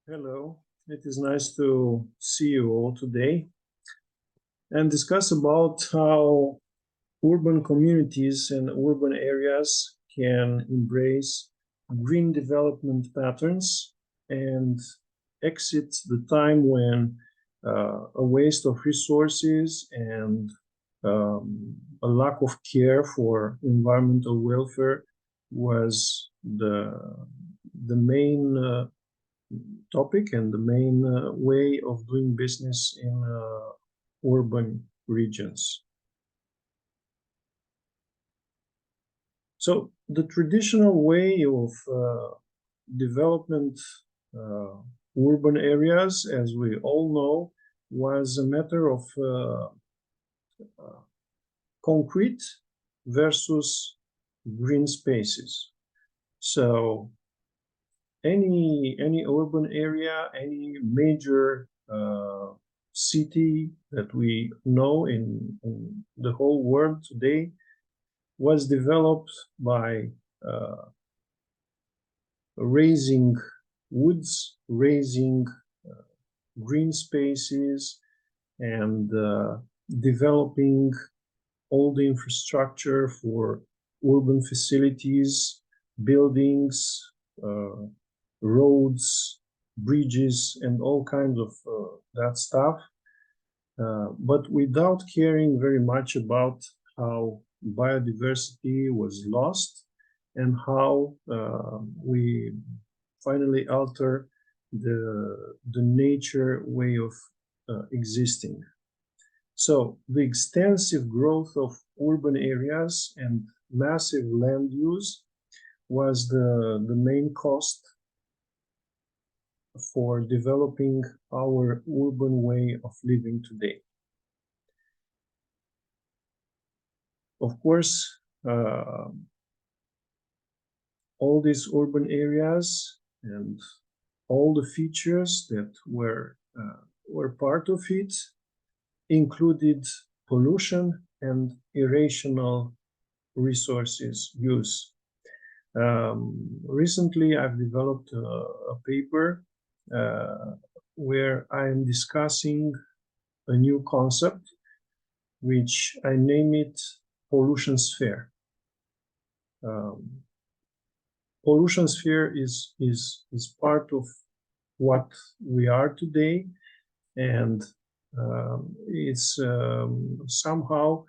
Hello, it is nice to see you all today and discuss about how urban communities and urban areas can embrace green development patterns and exit the time when a waste of resources and a lack of care for environmental welfare was the main topic and the main way of doing business in urban regions. So the traditional way of development urban areas, as we all know, was a matter of concrete versus green spaces. So any urban area, any major city that we know in the whole world today was developed by raising woods, raising green spaces, and developing all the infrastructure for urban facilities, buildings, roads, bridges, and all kinds of that stuff, but without caring very much about how biodiversity was lost and how we finally alter the nature way of existing. So the extensive growth of urban areas and massive land use was the main cost for developing our urban way of living today. Of course, all these urban areas and all the features that were part of it included pollution and irrational resources use. Recently, I've developed a paper where I am discussing a new concept, which I name it pollution sphere. Pollution sphere is part of what we are today, and it's somehow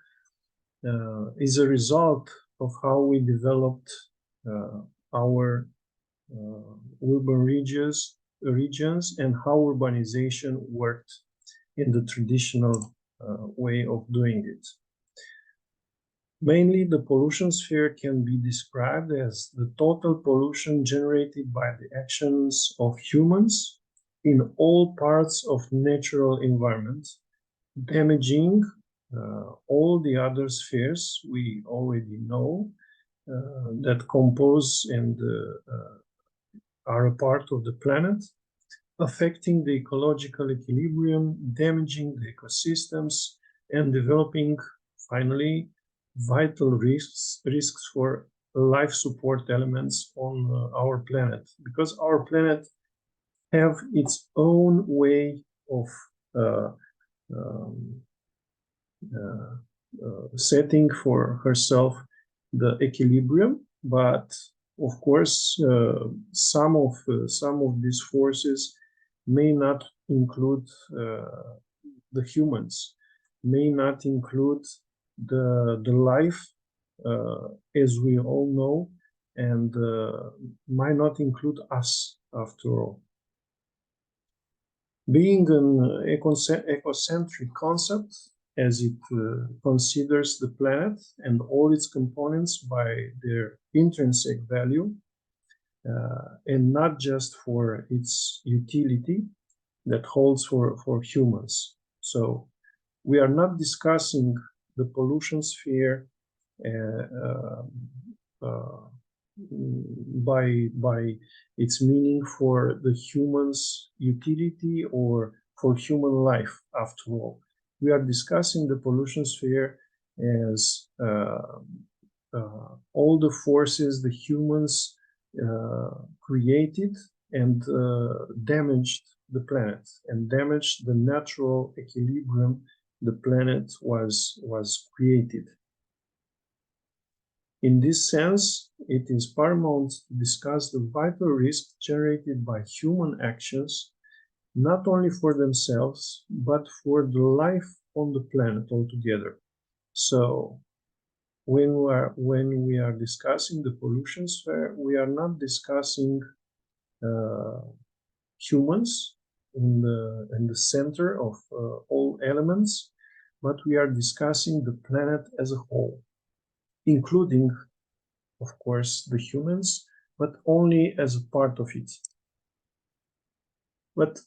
is a result of how we developed our urban regions and how urbanization worked in the traditional way of doing it. Mainly, the pollution sphere can be described as the total pollution generated by the actions of humans in all parts of natural environment, damaging all the other spheres we already know that compose and are a part of the planet, affecting the ecological equilibrium, damaging the ecosystems, and developing, finally, vital risks for life support elements on our planet, because our planet have its own way of setting for herself the equilibrium, but of course some of these forces may not include the humans, may not include the life as we all know, and might not include us after all. Being an ecocentric concept, as it considers the planet and all its components by their intrinsic value, and not just for its utility that holds for humans. So we are not discussing the pollution sphere by its meaning for the human's utility or for human life after all. We are discussing the pollution sphere as all the forces the humans created and damaged the planet and damaged the natural equilibrium the planet was created. In this sense, it is paramount to discuss the vital risk generated by human actions, not only for themselves, but for the life on the planet altogether. So, when we are discussing the pollution sphere, we are not discussing humans in the center of all elements, but we are discussing the planet as a whole, including, of course, the humans, but only as a part of it. But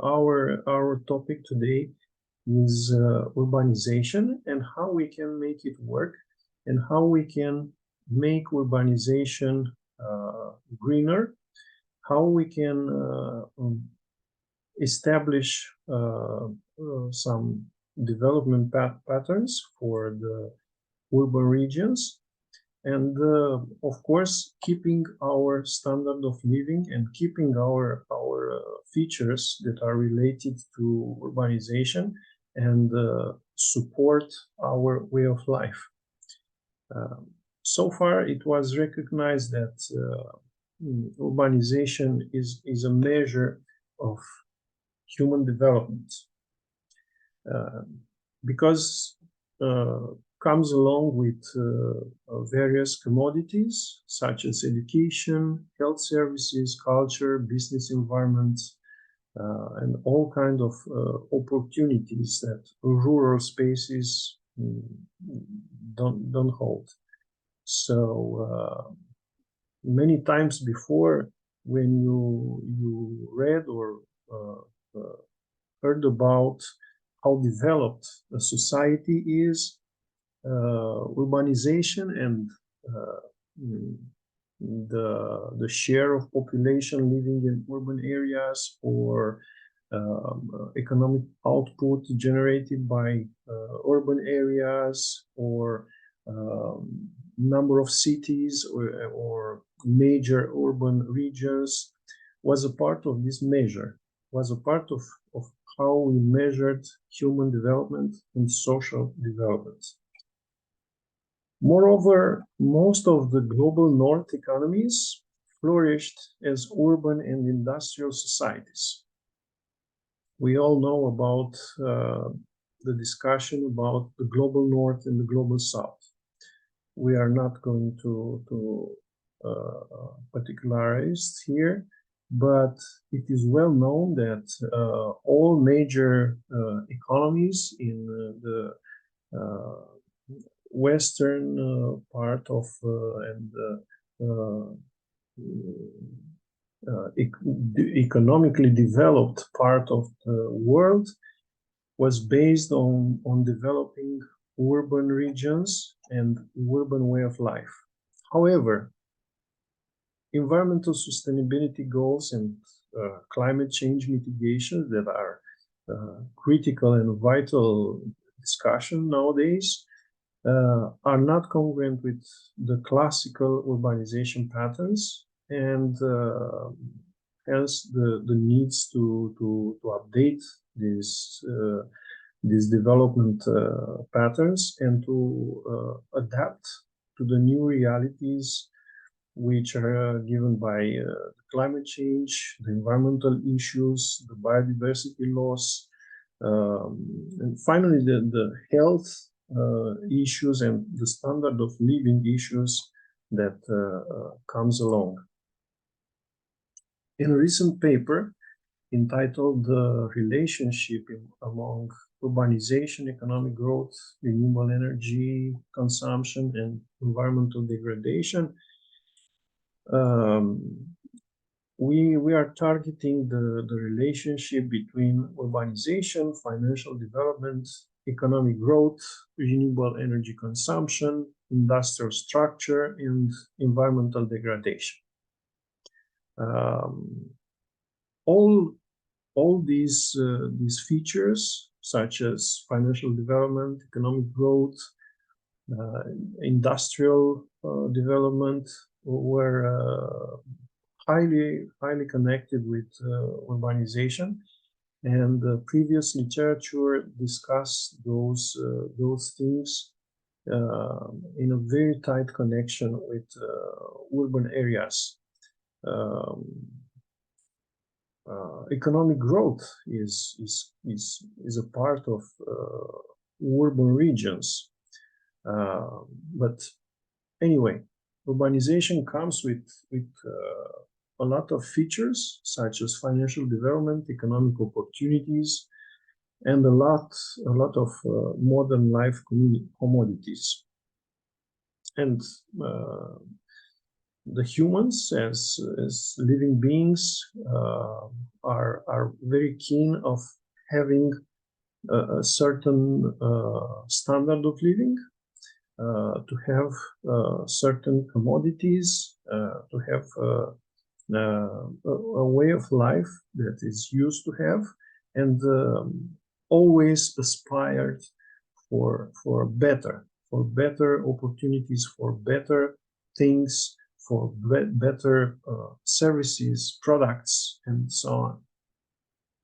our topic today is urbanization and how we can make it work and how we can make urbanization greener, how we can establish some development patterns for the urban regions, and of course keeping our standard of living and keeping our features that are related to urbanization and support our way of life. So far it was recognized that urbanization is a measure of human development because comes along with various commodities such as education, health services, culture, business environments, and all kinds of opportunities that rural spaces don't hold. So many times before, when you read or heard about how developed a society is, urbanization and the share of population living in urban areas or economic output generated by urban areas or number of cities or major urban regions was a part of this measure, was a part of how we measured human development and social development. Moreover, most of the global north economies flourished as urban and industrial societies. We all know about the discussion about the global north and the global south. We are not going to particularize here, but it is well known that all major economies in the western part of and economically developed part of the world was based on developing urban regions and urban way of life. However, environmental sustainability goals and climate change mitigations that are critical and vital discussion nowadays are not congruent with the classical urbanization patterns, and hence the needs to update these development patterns and to adapt to the new realities which are given by climate change, the environmental issues, the biodiversity loss, and finally the health issues and the standard of living issues that comes along. In a recent paper entitled The Relationship Among Urbanization, Economic Growth, Renewable Energy Consumption, and Environmental Degradation, we are targeting the relationship between urbanization, financial development, economic growth, renewable energy consumption, industrial structure, and environmental degradation. All these features, such as financial development, economic growth, industrial development, were highly connected with urbanization, and previous literature discussed those things in a very tight connection with urban areas. Economic growth is a part of urban regions, but anyway, urbanization comes with a lot of features such as financial development, economic opportunities, and a lot of modern life commodities. And the humans as living beings are very keen of having a certain standard of living, to have certain commodities, to have a way of life that is used to have, and always aspired for better opportunities, for better things, for better services, products, and so on.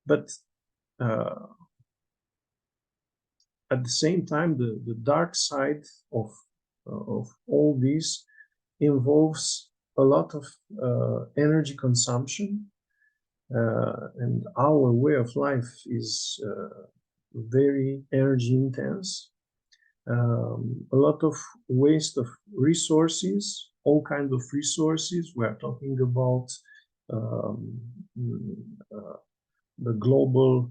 But at the same time, the dark side of all this involves a lot of energy consumption, and our way of life is very energy intense. A lot of waste of resources, all kinds of resources. We are talking about the global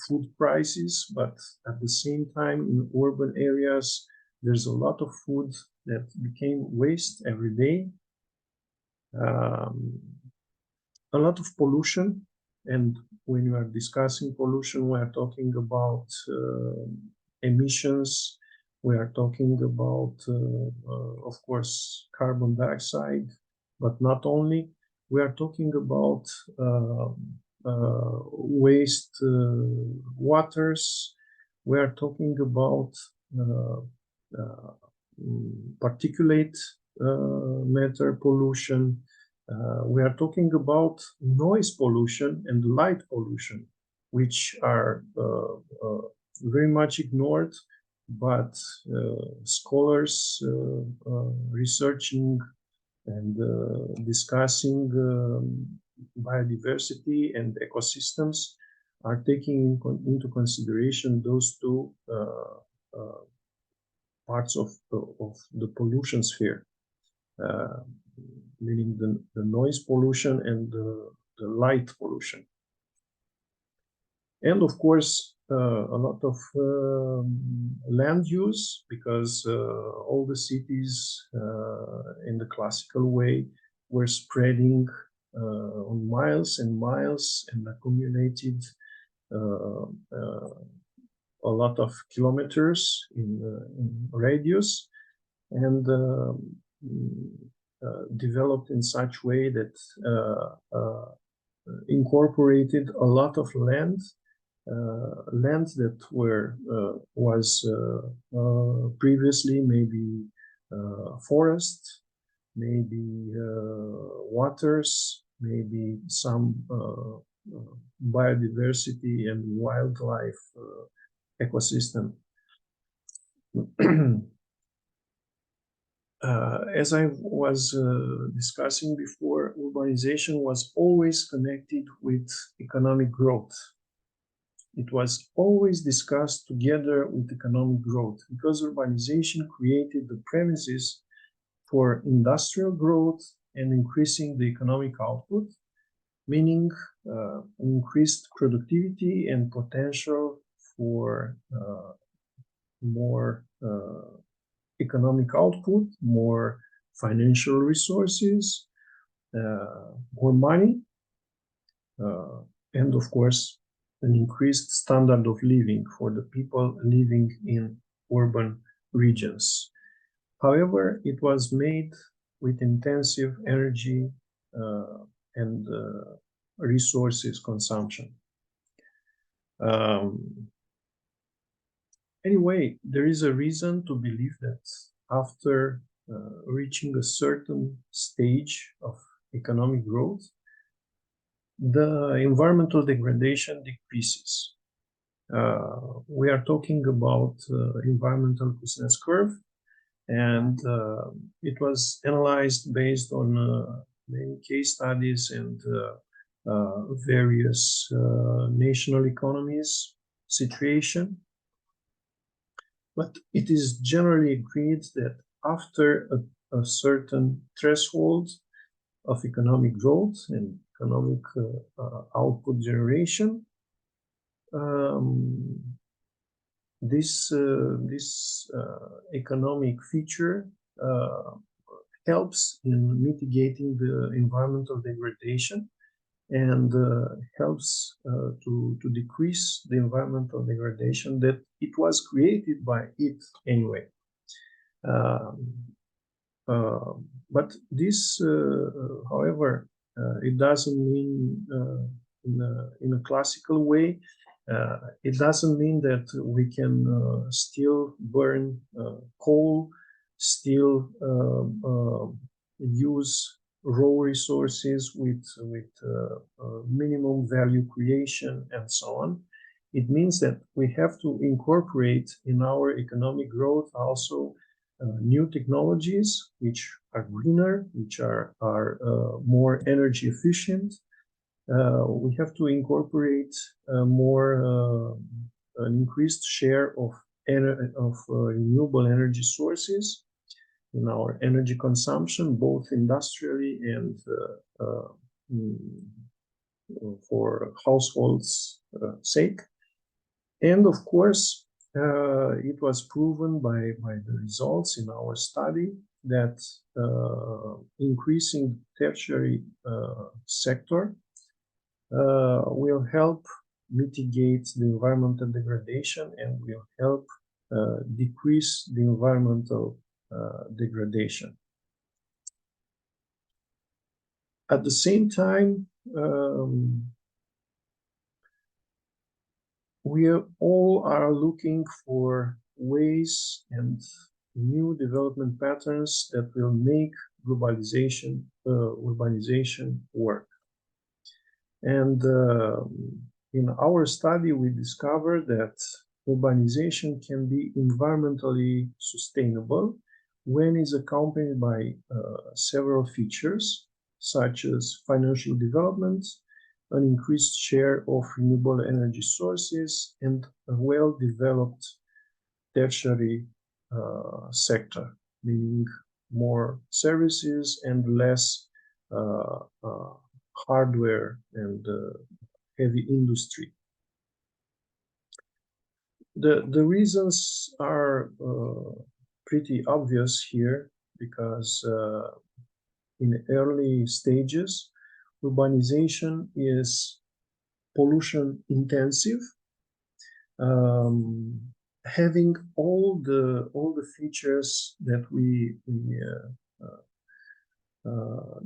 food prices, but at the same time, in urban areas, there's a lot of food that became waste every day. A lot of pollution, and when you are discussing pollution, we are talking about emissions. We are talking about, of course, carbon dioxide, but not only. We are talking about waste waters. We are talking about particulate matter pollution. We are talking about noise pollution and light pollution, which are very much ignored, but scholars researching and discussing biodiversity and ecosystems are taking into consideration those two parts of the pollution sphere, meaning the noise pollution and the light pollution. And of course, a lot of land use, because all the cities in the classical way were spreading on miles and miles and accumulated a lot of kilometers in radius, and developed in such way that incorporated a lot of land that was previously maybe forest, maybe waters, maybe some biodiversity and wildlife ecosystem. As I was discussing before, urbanization was always connected with economic growth. It was always discussed together with economic growth, because urbanization created the premises for industrial growth and increasing the economic output, meaning increased productivity and potential for more economic output, more financial resources, more money, and of course, an increased standard of living for the people living in urban regions. However, it was made with intensive energy and resources consumption. Anyway, there is a reason to believe that after reaching a certain stage of economic growth, the environmental degradation decreases. We are talking about environmental Kuznets curve, and it was analyzed based on many case studies and various national economies situation. But it is generally agreed that after a certain threshold of economic growth and economic output generation, this economic feature helps in mitigating the environmental degradation and helps to decrease the environmental degradation that it was created by it anyway. But this, however, it doesn't mean in a classical way. It doesn't mean that we can still burn coal, still use raw resources with minimum value creation and so on. It means that we have to incorporate in our economic growth also new technologies which are greener, which are more energy efficient. We have to incorporate an increased share of renewable energy sources in our energy consumption, both industrially and for households' sake. And of course, it was proven by the results in our study that increasing tertiary sector will help mitigate the environmental degradation and will help decrease the environmental degradation. At the same time, we all are looking for ways and new development patterns that will make urbanization work. And in our study, we discovered that urbanization can be environmentally sustainable when it's accompanied by several features, such as financial development, an increased share of renewable energy sources, and a well-developed tertiary sector, meaning more services and less hardware and heavy industry. The reasons are pretty obvious here because in early stages, urbanization is pollution intensive, having all the features that we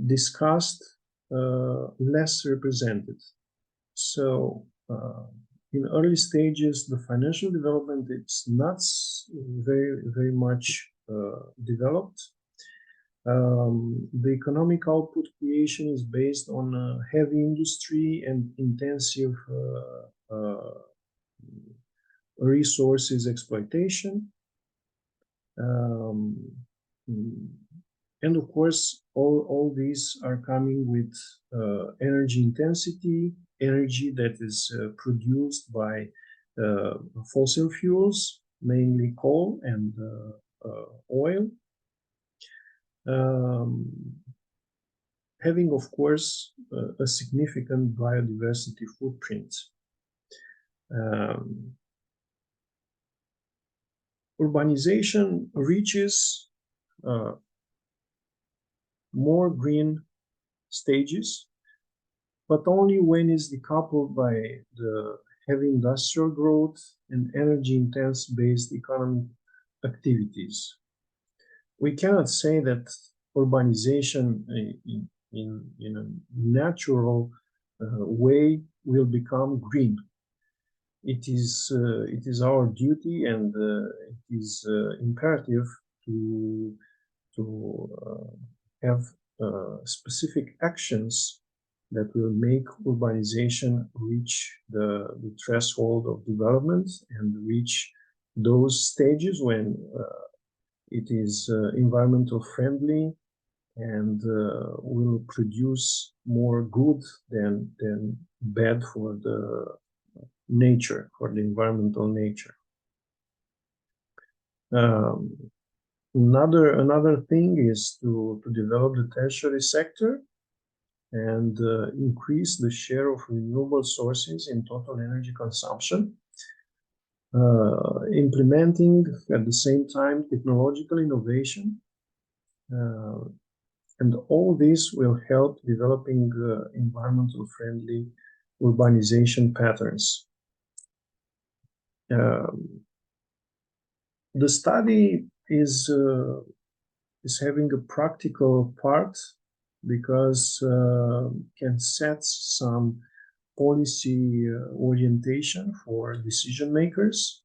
discussed less represented. So in early stages, the financial development is not very much developed. The economic output creation is based on heavy industry and intensive resources exploitation. And of course, all these are coming with energy intensity, energy that is produced by fossil fuels, mainly coal and oil. Having, of course, a significant biodiversity footprint. Urbanization reaches more green stages, but only when it's decoupled by the heavy industrial growth and energy-intense based economic activities. We cannot say that urbanization in a natural way will become green. It is our duty and it is imperative to have specific actions that will make urbanization reach the threshold of development and reach those stages when it is environmental friendly and will produce more good than bad for the nature, for the environmental nature. Another thing is to develop the tertiary sector and increase the share of renewable sources in total energy consumption, implementing at the same time technological innovation, and all this will help developing environmental friendly urbanization patterns. The study is having a practical part because can set some policy orientation for decision makers.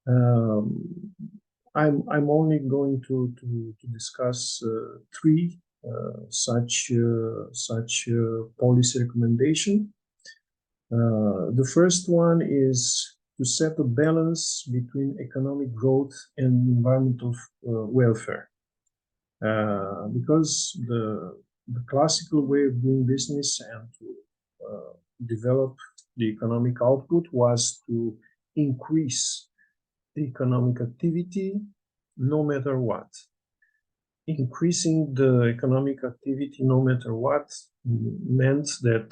I'm only going to discuss three such policy recommendation. The first one is to set a balance between economic growth and environmental welfare, because the classical way of doing business and to develop the economic output was to increase the economic activity no matter what. Increasing the economic activity no matter what meant that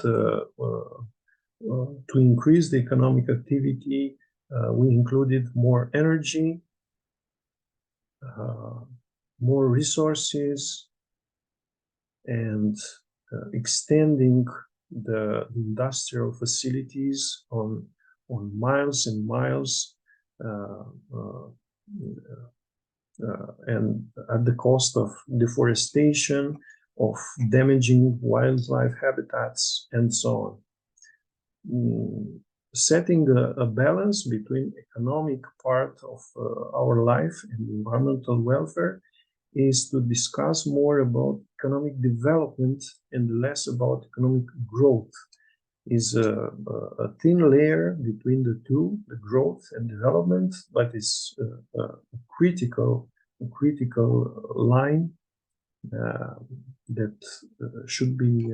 to increase the economic activity, we included more energy, more resources, and extending the industrial facilities on miles and miles, and at the cost of deforestation, of damaging wildlife habitats, and so on. Setting a balance between economic part of our life and environmental welfare is to discuss more about economic development and less about economic growth. Is a thin layer between the two, the growth and development, but is a critical line that should be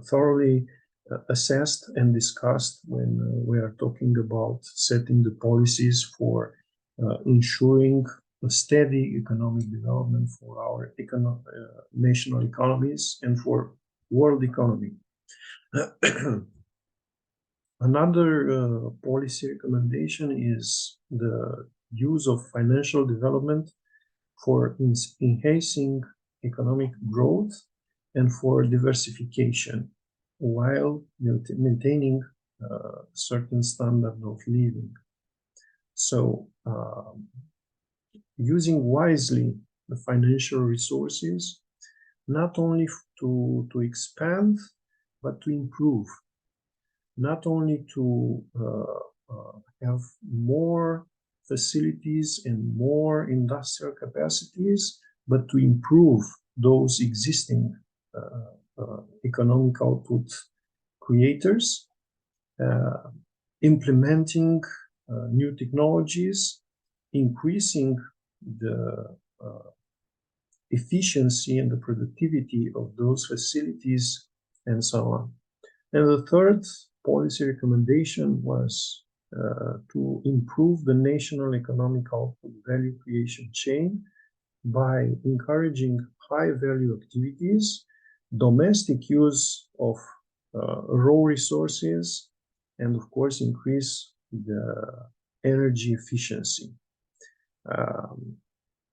thoroughly assessed and discussed when we are talking about setting the policies for ensuring a steady economic development for our national economies and for world economy. Another policy recommendation is the use of financial development for enhancing economic growth and for diversification, while maintaining certain standard of living. So, using wisely the financial resources, not only to expand, but to improve, not only to have more facilities and more industrial capacities, but to improve those existing economic output creators, implementing new technologies, increasing the efficiency and the productivity of those facilities, and so on. And the third policy recommendation was to improve the national economic output value creation chain by encouraging high-value activities, domestic use of raw resources, and of course increase the energy efficiency.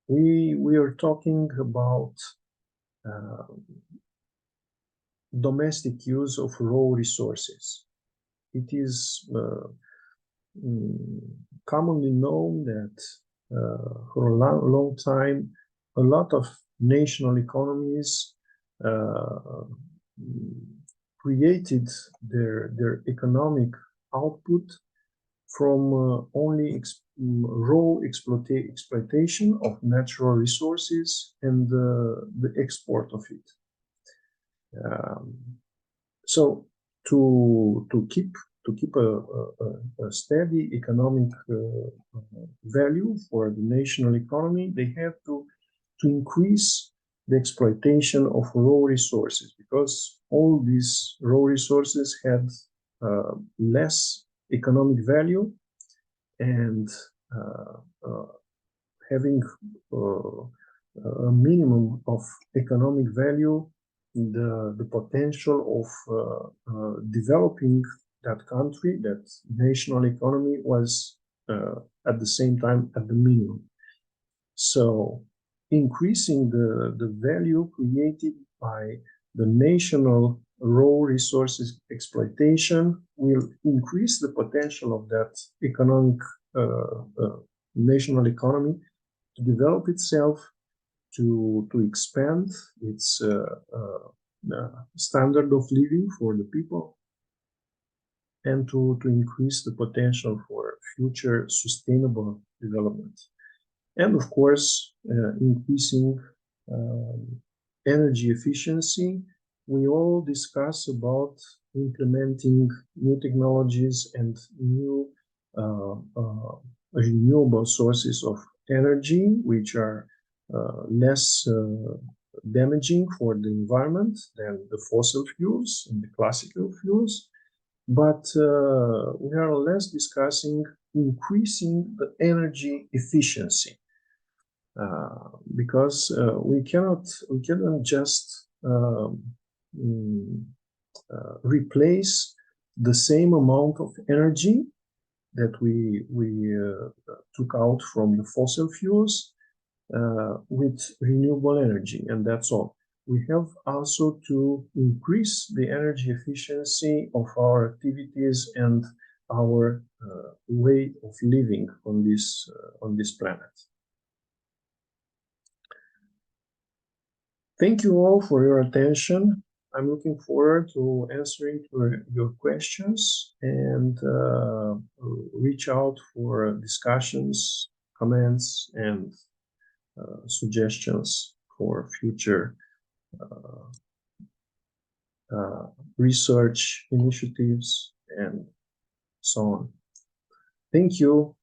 We are talking about domestic use of raw resources. It is commonly known that for a long time, a lot of national economies created their economic output from only raw exploitation of natural resources and the export of it. So to keep a steady economic value for the national economy, they have to increase the exploitation of raw resources, because all these raw resources had less economic value, and having a minimum of economic value, the potential of developing that country, that national economy, was at the same time at the minimum. So increasing the value created by the national raw resources exploitation will increase the potential of that economic national economy to develop itself, to expand its standard of living for the people, and to increase the potential for future sustainable development. And of course, increasing energy efficiency. We all discuss about implementing new technologies and new renewable sources of energy, which are less damaging for the environment than the fossil fuels and the classical fuels. But we are less discussing increasing the energy efficiency, because we cannot just replace the same amount of energy that we took out from the fossil fuels with renewable energy, and that's all. We have also to increase the energy efficiency of our activities and our way of living on this planet. Thank you all for your attention. I'm looking forward to answering your questions, and reach out for discussions, comments, and suggestions for future research initiatives and so on. Thank you.